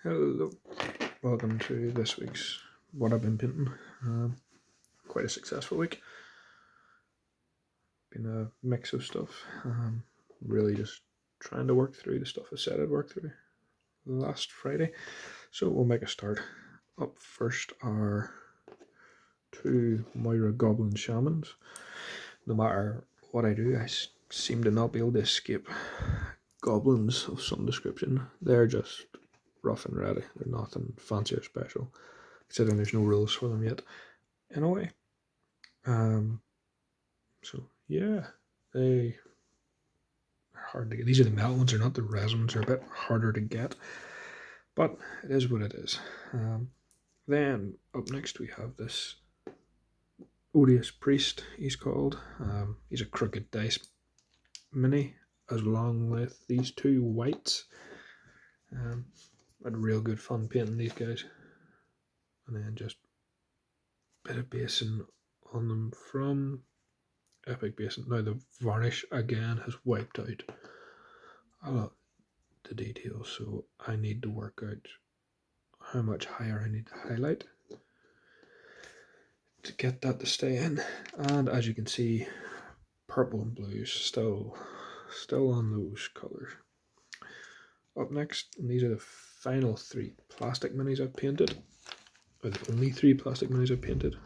Hello, welcome to this week's What I've Been Painting. Quite a successful week. Been a mix of stuff. Really just trying to work through the stuff I said I'd work through last Friday. So we'll make a start. Up first are two Moira Goblin Shamans. No matter what I do, I seem to not be able to escape goblins of some description. They're just rough and ready. They're nothing fancy or special, considering there's no rules for them yet, in a way. So yeah, they are hard to get. These are the metal ones, they're not the resin ones. They're a bit harder to get, but it is what it is. Then up next we have this Odious Priest, he's called. He's a crooked dice mini, along with these two whites. Had real good fun painting these guys. And then just a bit of basing on them from Epic Basin. Now the varnish again has wiped out a lot the details, so I need to work out how much higher I need to highlight to get that to stay in. And as you can see, purple and blues still on those colours. Up next, and these are the final three plastic minis I've painted, or the only three plastic minis I've painted.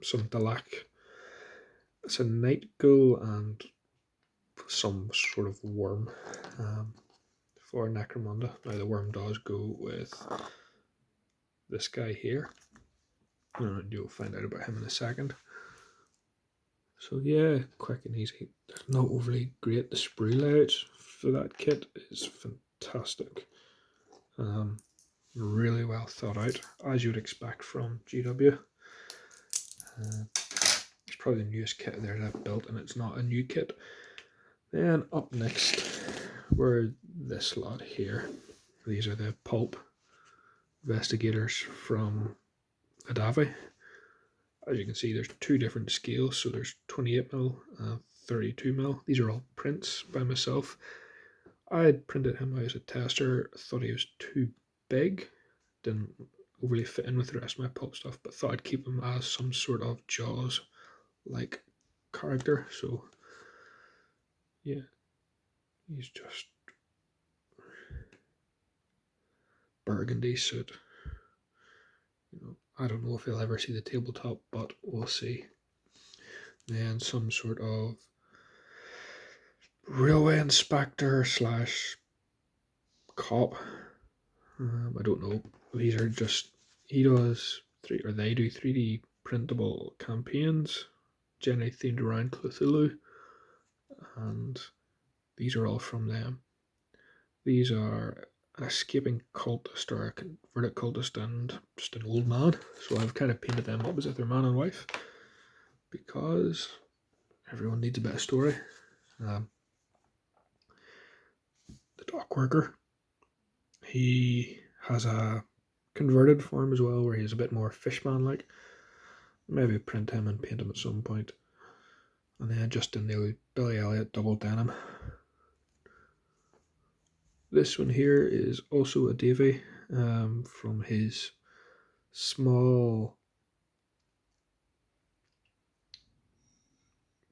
Some Delac, it's a night gull, and some sort of worm for Necromunda. Now the worm does go with this guy here. You'll find out about him in a second. So yeah, quick and easy. There's not overly great. The sprue layouts for that kit is fantastic. Really well thought out, as you'd expect from GW. It's probably the newest kit there that I've built, and it's not a new kit. Then up next were this lot here. These are the Pulp investigators from Adavi. As you can see, there's two different scales, so there's 28mm and 32mm. These are all prints by myself. I had printed him out as a tester, thought he was too big, didn't overly fit in with the rest of my Pulp stuff, but thought I'd keep him as some sort of Jaws-like character. So yeah, he's just burgundy suit. I don't know if he'll ever see the tabletop, but we'll see. Then some sort of railway inspector slash cop. I don't know. These are just, they do 3D printable campaigns, generally themed around Cthulhu, and these are all from them. These are an escaping cultist or a converted cultist and just an old man. So I've kind of painted them up as if they're man and wife, because everyone needs a bit of story. The dock worker, he has a converted form as well, where he's a bit more fishman-like. Maybe print him and paint him at some point. And then just in the Billy Elliot double denim. This one here is also a Davy from his small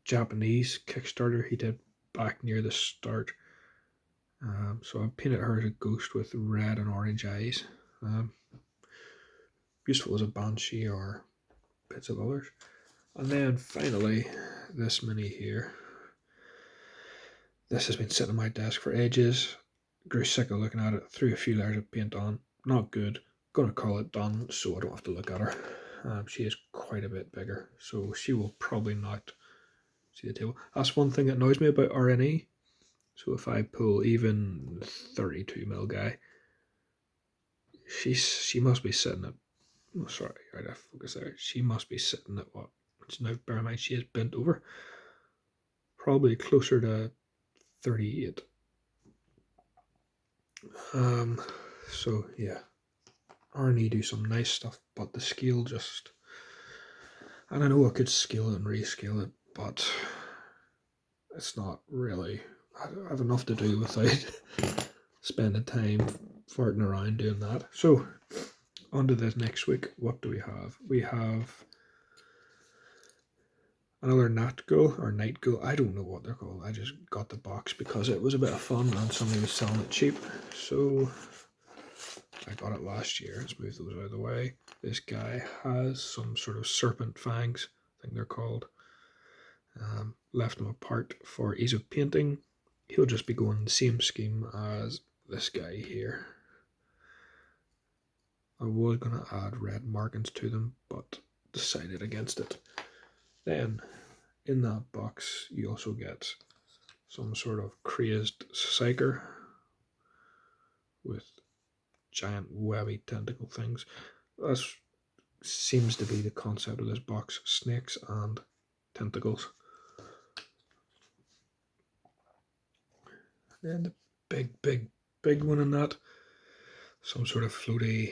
Japanese Kickstarter he did back near the start. So I painted her as a ghost with red and orange eyes. Useful as a banshee or bits of others. And then finally, this mini here. This has been sitting on my desk for ages. Grew sick of looking at it, threw a few layers of paint on. Not good. Gonna call it done so I don't have to look at her. She is quite a bit bigger, so she will probably not see the table. That's one thing that annoys me about RNE. So if I pull even 32mm guy, she must be sitting at, oh sorry, right, I focus there. She must be sitting at what? Which now bear in mind she is bent over. Probably closer to 38. So yeah, RNE do some nice stuff, but the scale just, and I know I could scale it and rescale it, but it's not really, I have enough to do without spending time farting around doing that. So, on to this next week. What do we have? We have another Night Ghoul. I don't know what they're called. I just got the box because it was a bit of fun and somebody was selling it cheap. So, I got it last year. Let's move those out of the way. This guy has some sort of serpent fangs, I think they're called. Left them apart for ease of painting. He'll just be going the same scheme as this guy here. I was going to add red markings to them, but decided against it. Then, in that box, you also get some sort of crazed psyker with giant webby tentacle things. That seems to be the concept of this box: snakes and tentacles. And the big one in that, some sort of floating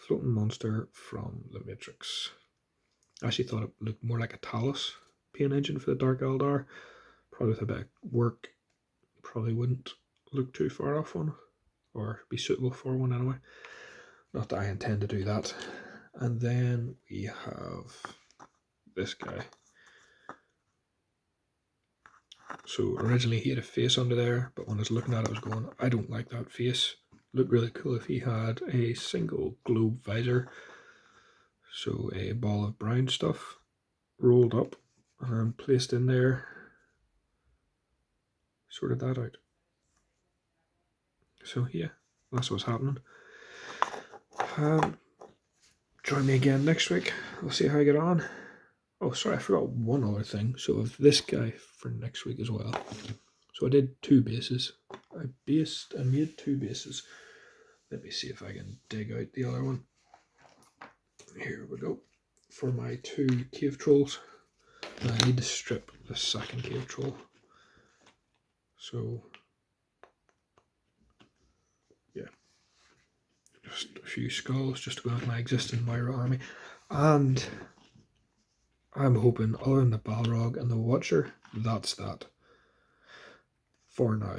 monster from the Matrix. I actually thought it looked more like a Talos paint engine for the Dark Eldar. Probably with a bit of work, probably wouldn't look too far off one, or be suitable for one anyway. Not that I intend to do that. And then we have this guy. So originally he had a face under there, but when I was looking at it, I was going, I don't like that face. Looked really cool if he had a single globe visor. So a ball of brown stuff rolled up and placed in there. Sorted that out. So yeah, that's what's happening. Join me again next week. We'll see how I get on. Oh, sorry, I forgot one other thing. So of this guy for next week as well. So I did 2 bases. I made 2 bases. Let me see if I can dig out the other one. Here we go. For my 2 cave trolls. I need to strip the second cave troll. So yeah. Just a few skulls just to go with my existing Myra army. And I'm hoping, other than the Balrog and the Watcher, that's that for now.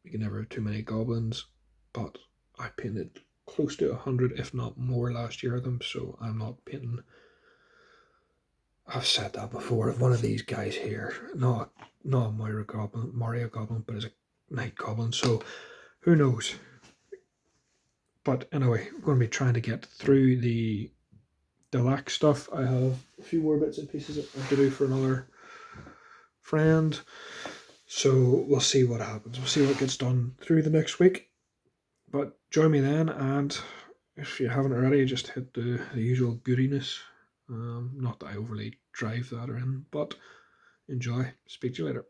You can never have too many goblins, but I painted close to 100, if not more, last year of them, so I'm not painting. I've said that before, of one of these guys here, not a Mario Goblin, but as a Night Goblin, so who knows. But anyway, I'm going to be trying to get through the deluxe stuff. I have a few more bits and pieces I have to do for another friend. So we'll see what happens. We'll see what gets done through the next week. But join me then, and if you haven't already, just hit the usual beautiness. Not that I overly drive that in, but enjoy. Speak to you later.